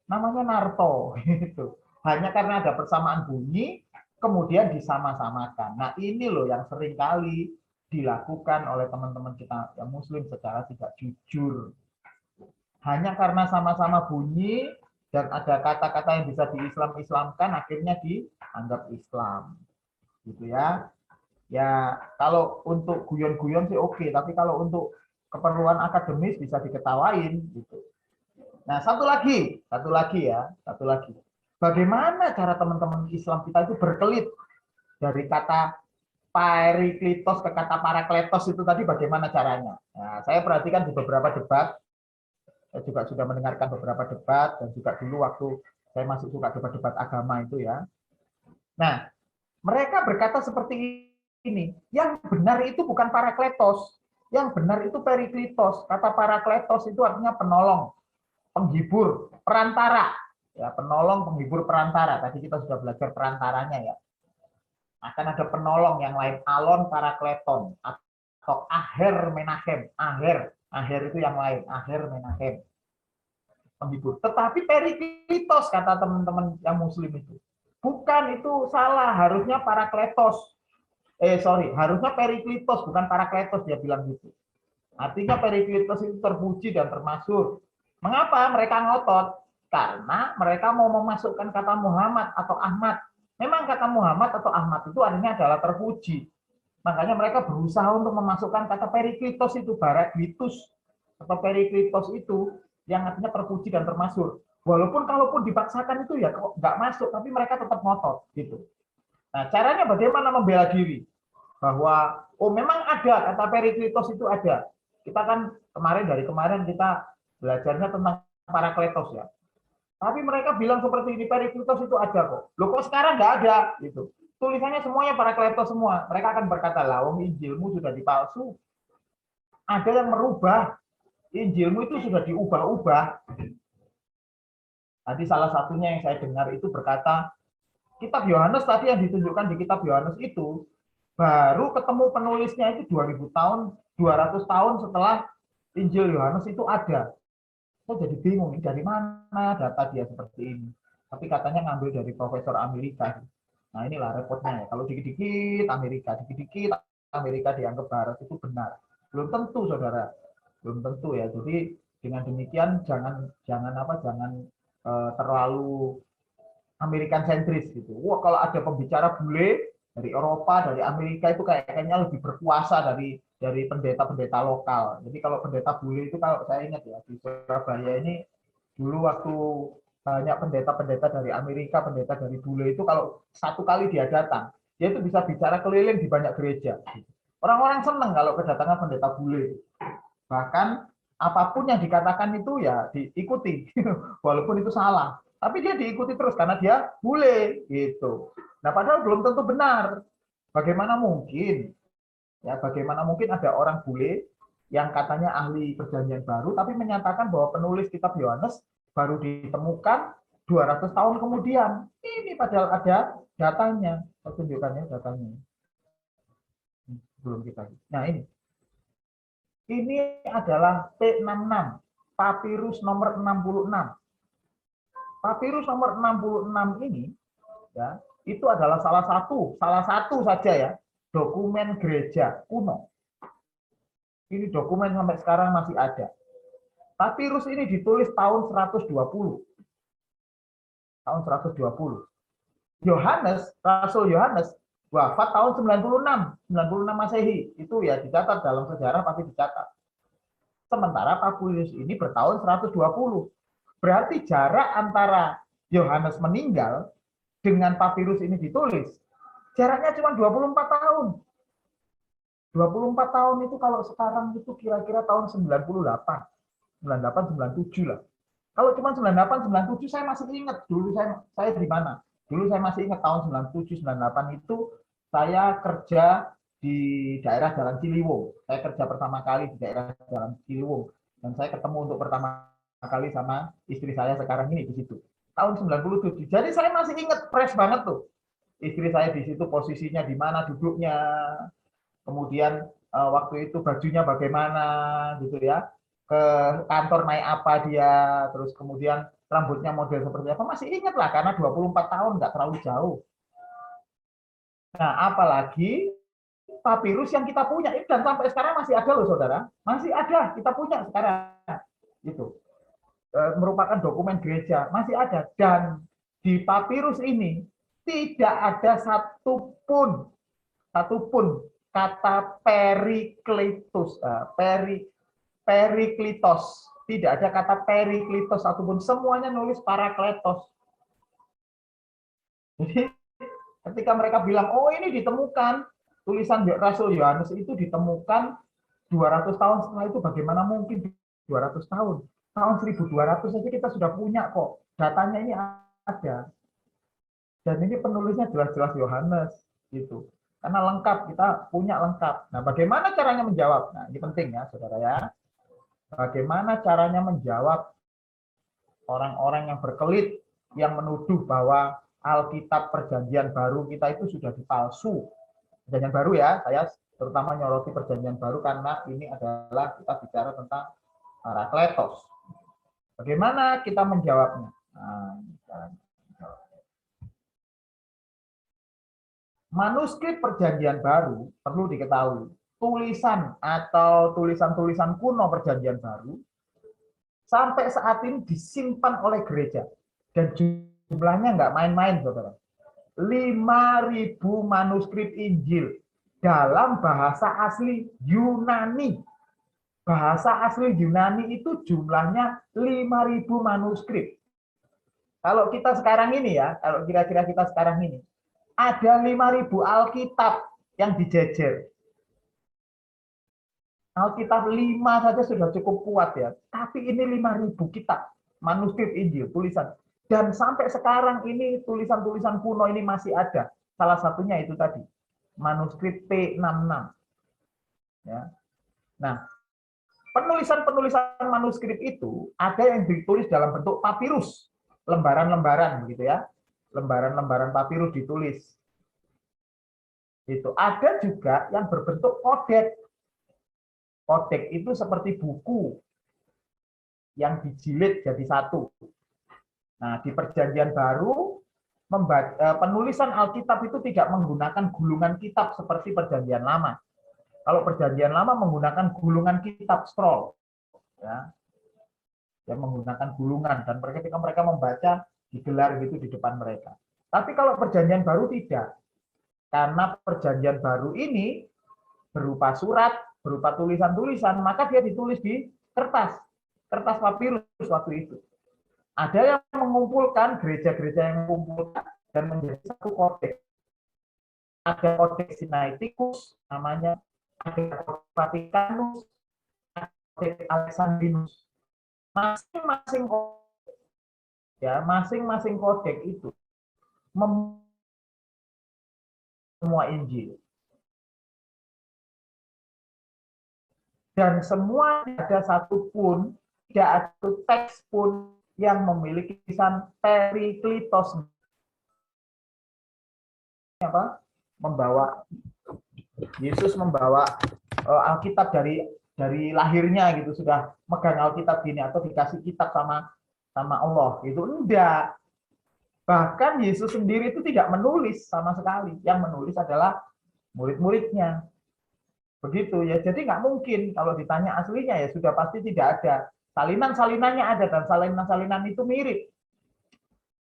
namanya Naruto gitu. Hanya karena ada persamaan bunyi, kemudian disama-samakan. Nah ini loh yang sering kali dilakukan oleh teman-teman kita yang Muslim secara tidak jujur. Hanya karena sama-sama bunyi dan ada kata-kata yang bisa di-Islam-Islamkan, akhirnya dianggap Islam, gitu ya. Ya, kalau untuk guyon-guyon sih oke, tapi kalau untuk keperluan akademis bisa diketawain gitu. Nah, satu lagi ya, satu lagi. Bagaimana cara teman-teman Islam kita itu berkelit dari kata Periklitos ke kata Parakletos itu tadi bagaimana caranya? Nah, saya perhatikan di beberapa debat, saya juga sudah mendengarkan beberapa debat dan juga dulu waktu saya masih suka debat-debat agama itu ya. Nah, mereka berkata seperti ini, yang benar itu bukan Parakletos, yang benar itu Periklitos. Kata Parakletos itu artinya penolong, penghibur, perantara. Ya, penolong, penghibur, perantara. Tadi kita sudah belajar perantaranya ya. Akan ada penolong yang lain, Alon Parakleton atau Aher Menachem. Aher itu yang lain, Aher Menachem. Penghibur. Tetapi Periklitos kata teman-teman yang Muslim itu. Bukan, itu salah, harusnya Parakletos. Harusnya Periklitos, bukan Parakletos, dia bilang gitu. Artinya Periklitos itu terpuji dan termasyhur. Mengapa mereka ngotot? Karena mereka mau memasukkan kata Muhammad atau Ahmad. Memang kata Muhammad atau Ahmad itu artinya adalah terpuji. Makanya mereka berusaha untuk memasukkan kata Periklitos itu, Paraklitus atau Periklitos itu yang artinya terpuji dan termasyhur. Walaupun kalaupun dipaksakan itu ya nggak masuk, tapi mereka tetap ngotot gitu. Nah, caranya bagaimana membela diri? Bahwa oh memang ada kata Periklitos itu ada. Kita kan dari kemarin kita belajarnya tentang Parakletos ya. Tapi mereka bilang seperti ini, Periklitos itu ada kok. Loh kok sekarang nggak ada? Gitu. Tulisannya semuanya Parakletos semua. Mereka akan berkata, lah wong Injilmu sudah dipalsu. Ada yang merubah. Injilmu itu sudah diubah-ubah. Tadi salah satunya yang saya dengar itu berkata, kitab Yohanes tadi yang ditunjukkan di kitab Yohanes itu, baru ketemu penulisnya itu 2000 tahun, 200 tahun setelah Injil Yohanes itu ada. Saya jadi bingung, dari mana data dia seperti ini. Tapi katanya ngambil dari profesor Amerika. Nah inilah repotnya ya. Kalau dikit-dikit Amerika dianggap Barat itu benar. Belum tentu, saudara. Belum tentu ya. Jadi dengan demikian jangan terlalu American sentris gitu. Wah kalau ada pembicara bule dari Eropa, dari Amerika itu kayaknya lebih berkuasa dari pendeta-pendeta lokal. Jadi kalau pendeta bule itu kalau saya ingat ya di Surabaya ini dulu waktu banyak pendeta-pendeta dari Amerika, pendeta dari bule itu kalau satu kali dia datang, dia itu bisa bicara keliling di banyak gereja. Orang-orang senang kalau kedatangan pendeta bule. Bahkan apapun yang dikatakan itu ya diikuti, walaupun itu salah. Tapi dia diikuti terus karena dia bule gitu. Nah, padahal belum tentu benar. Bagaimana mungkin? Ya, bagaimana mungkin ada orang bule yang katanya ahli perjanjian baru tapi menyatakan bahwa penulis kitab Yohanes baru ditemukan 200 tahun kemudian. Ini padahal ada datanya. Saya tunjukkannya datanya. Belum kita. Nah, ini. Ini adalah P66, papirus nomor 66. Papirus nomor 66 ini ya, itu adalah salah satu saja ya, dokumen gereja kuno. Ini dokumen sampai sekarang masih ada. Papirus ini ditulis tahun 120. Tahun 120. Yohanes, Rasul Yohanes wafat tahun 96 Masehi. Itu ya dicatat dalam sejarah pasti dicatat. Sementara Papirus ini bertahun 120. Berarti jarak antara Yohanes meninggal dengan papirus ini ditulis, jaraknya cuma 24 tahun. 24 tahun itu kalau sekarang itu kira-kira tahun 98, 97 lah. Kalau cuma 98, 97 saya masih ingat dulu saya di mana. Dulu saya masih ingat tahun 97, 98 itu saya kerja di daerah Jalan Ciliwung. Saya kerja pertama kali di daerah Jalan Ciliwung dan saya ketemu untuk pertama kali sama istri saya sekarang ini di situ. Tahun 97. Jadi saya masih ingat fresh banget tuh. Istri saya di situ posisinya di mana duduknya. Kemudian waktu itu bajunya bagaimana gitu ya. Ke kantor naik apa dia, terus kemudian rambutnya model seperti apa. Masih ingat lah karena 24 tahun nggak terlalu jauh. Nah, apalagi papirus yang kita punya dan sampai sekarang masih ada loh saudara, masih ada kita punya sekarang itu merupakan dokumen gereja masih ada dan di papirus ini tidak ada satupun kata periklitos periklitos tidak ada kata periklitos satupun semuanya nulis parakletos. Jadi ketika mereka bilang oh ini ditemukan tulisan Rasul Yohanes itu ditemukan 200 tahun setelah itu bagaimana mungkin 200 tahun tahun 1200 saja kita sudah punya kok datanya ini ada dan ini penulisnya jelas-jelas Yohanes gitu karena lengkap kita punya lengkap. Nah bagaimana caranya menjawab? Nah ini penting ya saudara ya, bagaimana caranya menjawab orang-orang yang berkelit yang menuduh bahwa Alkitab Perjanjian Baru kita itu sudah dipalsu. Perjanjian Baru ya, saya terutama nyoroti Perjanjian Baru karena ini adalah kita bicara tentang Parakletos. Bagaimana kita menjawabnya? Nah, manuskrip Perjanjian Baru perlu diketahui tulisan atau tulisan-tulisan kuno Perjanjian Baru sampai saat ini disimpan oleh gereja. Dan jumlahnya nggak main-main, saudara. 5.000 manuskrip Injil dalam bahasa asli Yunani. Bahasa asli Yunani itu jumlahnya 5.000 manuskrip. Kalau kita sekarang ini ya, kalau kira-kira kita sekarang ini, ada 5.000 Alkitab yang dijejer. Alkitab 5 saja sudah cukup kuat ya. Tapi ini 5.000 kitab, manuskrip Injil, tulisan. Dan sampai sekarang ini tulisan-tulisan kuno ini masih ada. Salah satunya itu tadi, manuskrip P66. Ya. Nah, penulisan-penulisan manuskrip itu ada yang ditulis dalam bentuk papirus, lembaran-lembaran begitu ya. Lembaran-lembaran papirus ditulis. Itu ada juga yang berbentuk kodeks. Kodeks itu seperti buku yang dijilid jadi satu. Nah, di Perjanjian Baru, penulisan Alkitab itu tidak menggunakan gulungan kitab seperti Perjanjian Lama. Kalau Perjanjian Lama menggunakan gulungan kitab scroll, ya, yang menggunakan gulungan, dan ketika mereka membaca digelar gitu di depan mereka. Tapi kalau Perjanjian Baru tidak, karena Perjanjian Baru ini berupa surat, berupa tulisan-tulisan, maka dia ditulis di kertas papirus waktu itu. Ada yang mengumpulkan, gereja-gereja yang mengumpulkan dan menjadi satu kodeks. Ada kodeks Sinaiticus namanya, ada kodeks Vaticanus, ada kodeks Alexandrinus. Masing-masing kodeks, ya, masing-masing kodeks itu semua Injil. Dan semua ada satupun, tidak ada teks pun yang memiliki tulisan Periklitos, apa? Yesus membawa Alkitab dari lahirnya gitu, sudah megang Alkitab gini atau dikasih kitab sama Allah itu enggak. Bahkan Yesus sendiri itu tidak menulis sama sekali, yang menulis adalah murid-muridnya. Begitu ya, jadi nggak mungkin kalau ditanya aslinya ya sudah pasti tidak ada. Salinan-salinannya ada dan salinan-salinan itu mirip.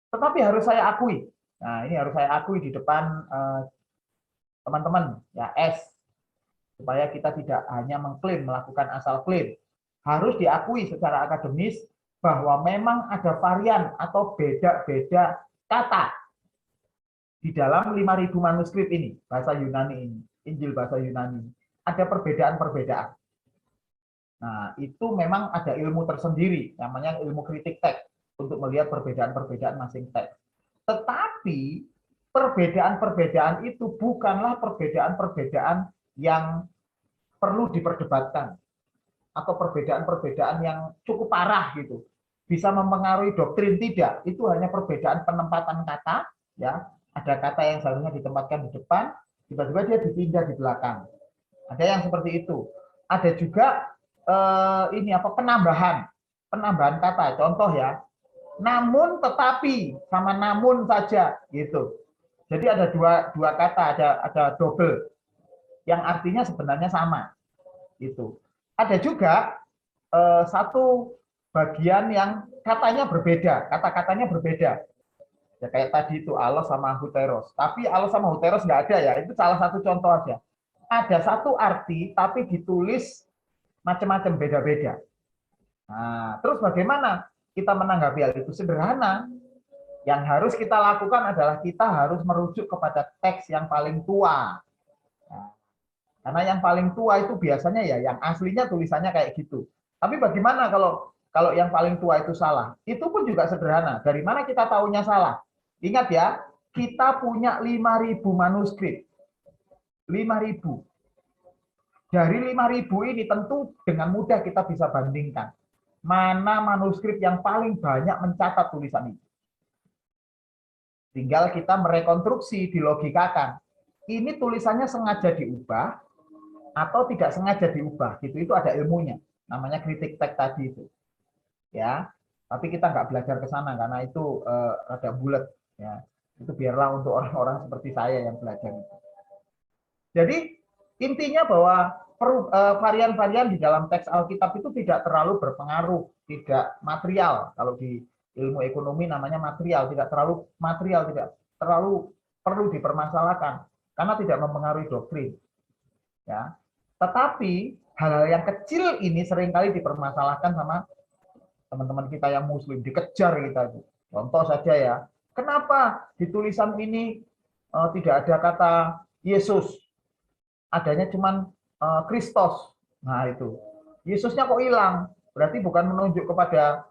Tetapi harus saya akui, nah ini harus saya akui di depan teman-teman ya supaya kita tidak hanya mengklaim, melakukan asal klaim. Harus diakui secara akademis bahwa memang ada varian atau beda-beda kata di dalam 5.000 manuskrip ini, bahasa Yunani ini, Injil bahasa Yunani. Ada perbedaan-perbedaan. Nah, itu memang ada ilmu tersendiri, namanya ilmu kritik teks, untuk melihat perbedaan-perbedaan masing teks. Tetapi, perbedaan-perbedaan itu bukanlah perbedaan-perbedaan yang perlu diperdebatkan, atau perbedaan-perbedaan yang cukup parah gitu. Bisa mempengaruhi doktrin, tidak. Itu hanya perbedaan penempatan kata, ya. Ada kata yang seharusnya ditempatkan di depan, tiba-tiba dia dipindah di belakang. Ada yang seperti itu. Ada juga penambahan kata. Contoh ya, namun tetapi sama namun saja gitu. Jadi ada dua kata, ada double yang artinya sebenarnya sama. Itu. Ada juga satu bagian yang katanya berbeda, kata-katanya berbeda. Ya kayak tadi itu alos sama huteros. Tapi alos sama huteros nggak ada ya. Itu salah satu contoh aja. Ada satu arti tapi ditulis macam-macam, beda-beda. Nah, terus bagaimana kita menanggapi hal itu? Sederhana. Yang harus kita lakukan adalah kita harus merujuk kepada teks yang paling tua. Nah, karena yang paling tua itu biasanya ya yang aslinya tulisannya kayak gitu. Tapi bagaimana kalau yang paling tua itu salah? Itu pun juga sederhana. Dari mana kita tahunya salah? Ingat ya, kita punya 5.000 manuskrip. 5.000. Dari 5.000 ini tentu dengan mudah kita bisa bandingkan mana manuskrip yang paling banyak mencatat tulisan itu. Tinggal kita merekonstruksi, dilogikakan. Ini tulisannya sengaja diubah atau tidak sengaja diubah, gitu. Itu ada ilmunya, namanya kritik teks tadi itu. Ya, tapi kita nggak belajar ke sana karena itu rada bulat. Ya, itu biarlah untuk orang-orang seperti saya yang belajar itu. Jadi Intinya bahwa varian-varian di dalam teks Alkitab itu tidak terlalu berpengaruh, tidak material. Kalau di ilmu ekonomi namanya material, tidak terlalu material, tidak terlalu perlu dipermasalahkan karena tidak mempengaruhi doktrin. Ya. Tetapi hal-hal yang kecil ini seringkali dipermasalahkan sama teman-teman kita yang muslim, dikejar kita itu. Contoh saja ya, kenapa di tulisan ini tidak ada kata Yesus, adanya cuman Kristus. Nah itu, Yesusnya kok hilang? Berarti bukan menunjuk kepada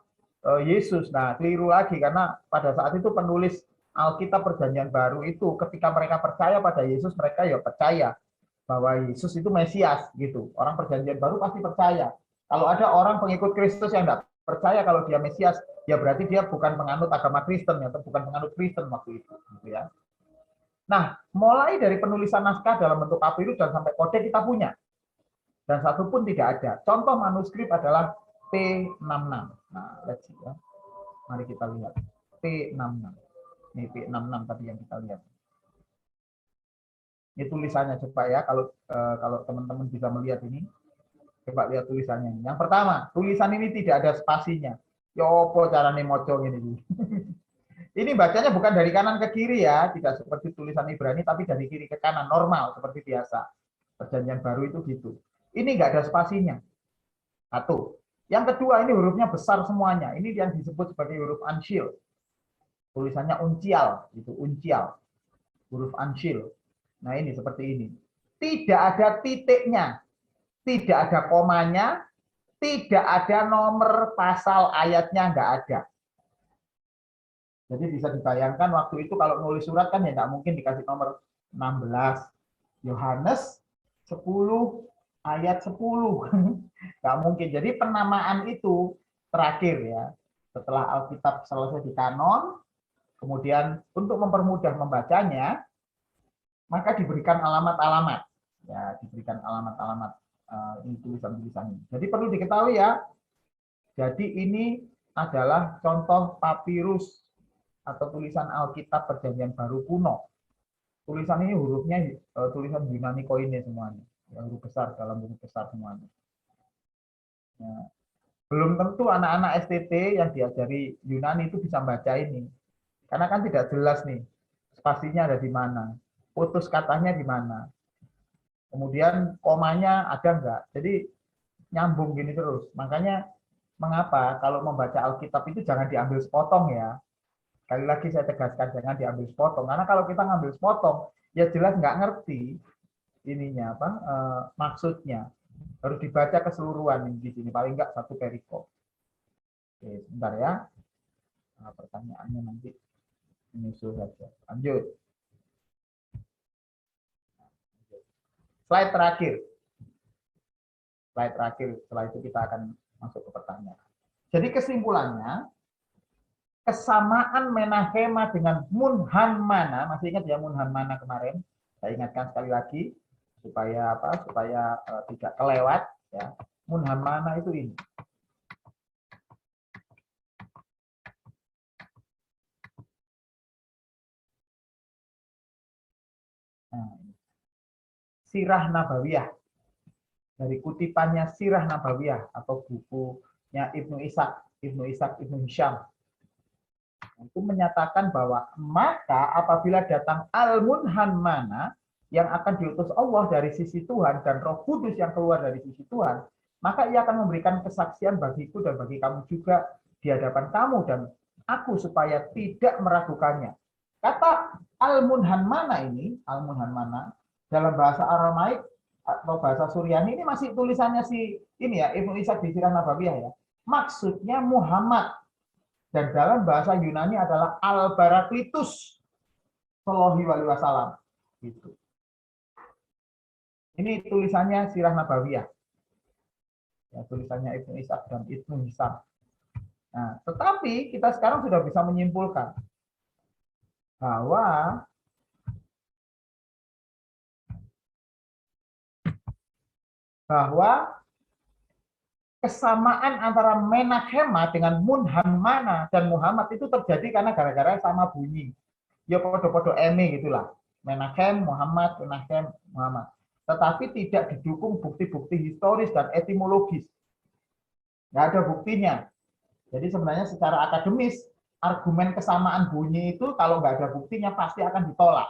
Yesus. Nah keliru lagi karena pada saat itu penulis Alkitab Perjanjian Baru itu ketika mereka percaya pada Yesus, mereka ya percaya bahwa Yesus itu Mesias gitu. Orang Perjanjian Baru pasti percaya. Kalau ada orang pengikut Kristus yang tidak percaya kalau dia Mesias, ya berarti dia bukan penganut agama Kristen atau bukan penganut Kristen waktu itu, gitu ya. Nah, mulai dari penulisan naskah dalam bentuk papirus dan sampai kode kita punya, dan satu pun tidak ada. Contoh manuskrip adalah P66. Nah, let's see ya. Mari kita lihat P66. Ini P66 tadi yang kita lihat. Ini tulisannya coba ya, kalau teman-teman bisa melihat ini. Coba lihat tulisannya. Yang pertama, tulisan ini tidak ada spasinya. Ya apa carane moco ini? Ini bacanya bukan dari kanan ke kiri ya, tidak seperti tulisan Ibrani, tapi dari kiri ke kanan, normal seperti biasa. Perjanjian Baru itu gitu. Ini nggak ada spasinya. Satu. Yang kedua, ini hurufnya besar semuanya. Ini yang disebut sebagai huruf Anshil. Tulisannya uncial, itu uncial. Huruf Anshil. Nah ini seperti ini. Tidak ada titiknya. Tidak ada komanya, tidak ada nomor pasal ayatnya, nggak ada. Jadi bisa dibayangkan waktu itu kalau nulis surat kan ya nggak mungkin dikasih nomor 16. Yohanes 10 ayat 10. Nggak mungkin. Jadi penamaan itu terakhir ya. Setelah Alkitab selesai di kanon, kemudian untuk mempermudah membacanya, maka diberikan alamat-alamat. Ya, diberikan alamat-alamat. Ini tulisan-tulisan ini. Jadi perlu diketahui ya. Jadi ini adalah contoh papirus atau tulisan Alkitab Perjanjian Baru kuno. Tulisan ini hurufnya tulisan Yunani Koine semuanya, ya, huruf besar dalam huruf besar semuanya. Ya. Belum tentu anak-anak STT yang diajari Yunani itu bisa baca ini, karena kan tidak jelas nih spasinya ada di mana, putus katanya di mana. Kemudian komanya ada enggak? Jadi nyambung gini terus. Makanya mengapa kalau membaca Alkitab itu jangan diambil sepotong ya. Sekali lagi saya tegaskan jangan diambil sepotong. Karena kalau kita ngambil sepotong, ya jelas nggak ngerti ininya apa maksudnya. Harus dibaca keseluruhan di sini. Paling nggak satu perikop. Oke, sebentar ya. Nah, pertanyaannya nanti menyusul saja. Lanjut. Slide terakhir. Slide terakhir, setelah itu kita akan masuk ke pertanyaan. Jadi kesimpulannya, kesamaan Menahema dengan Munhanmana, masih ingat ya Munhanmana kemarin? Saya ingatkan sekali lagi supaya apa? Supaya tidak kelewat ya. Munhanmana itu ini. Nah, Sirah Nabawiyah. Dari kutipannya Sirah Nabawiyah atau bukunya Ibnu Ishaq, Ibnu Hisham. Itu menyatakan bahwa maka apabila datang Al-Munhanmana yang akan diutus Allah dari sisi Tuhan dan Roh Kudus yang keluar dari sisi Tuhan, maka ia akan memberikan kesaksian bagiku dan bagi kamu juga di hadapan kamu dan aku supaya tidak meragukannya. Kata Al-Munhanmana ini, Al-Munhanmana dalam bahasa Aramaik atau bahasa Suryani ini masih tulisannya si ini ya Ibnu Ishaq di Sirah Nabawiyah ya. Maksudnya Muhammad, dan dalam bahasa Yunani adalah Al-Baraklitus Shallallahu alaihi wasallam. Gitu. Ini tulisannya Sirah Nabawiyah. Ya, tulisannya Ibnu Ishaq dan Ibnu Hisham. Nah, tetapi kita sekarang sudah bisa menyimpulkan bahwa kesamaan antara Menahema dengan Munhanmana dan Muhammad itu terjadi karena gara-gara sama bunyi. Ya podo-podo eme gitulah. Menachem, Muhammad, Menachem, Muhammad. tetapi tidak didukung bukti-bukti historis dan etimologis. Nggak ada buktinya. Jadi sebenarnya secara akademis, argumen kesamaan bunyi itu kalau nggak ada buktinya pasti akan ditolak.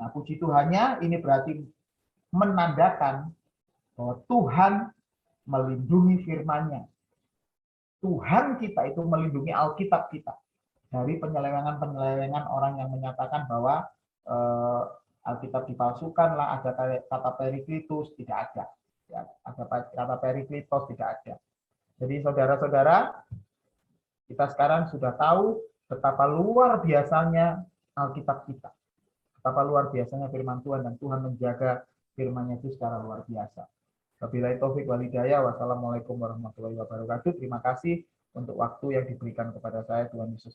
Nah, puji Tuhannya ini berarti menandakan bahwa Tuhan melindungi firman-Nya. Tuhan kita itu melindungi Alkitab kita dari penyelewengan-penyelewengan orang yang menyatakan bahwa Alkitab dipalsukan lah, ada kata periklitus, tidak ada. Ya, ada kata periklitos, tidak ada. Jadi saudara-saudara, kita sekarang sudah tahu betapa luar biasanya Alkitab kita. Betapa luar biasanya firman Tuhan, dan Tuhan menjaga firman-Nya itu secara luar biasa. Wabillahi taufik wal hidayah. Wassalamualaikum warahmatullahi wabarakatuh. Terima kasih untuk waktu yang diberikan kepada saya. Tuhan Yesus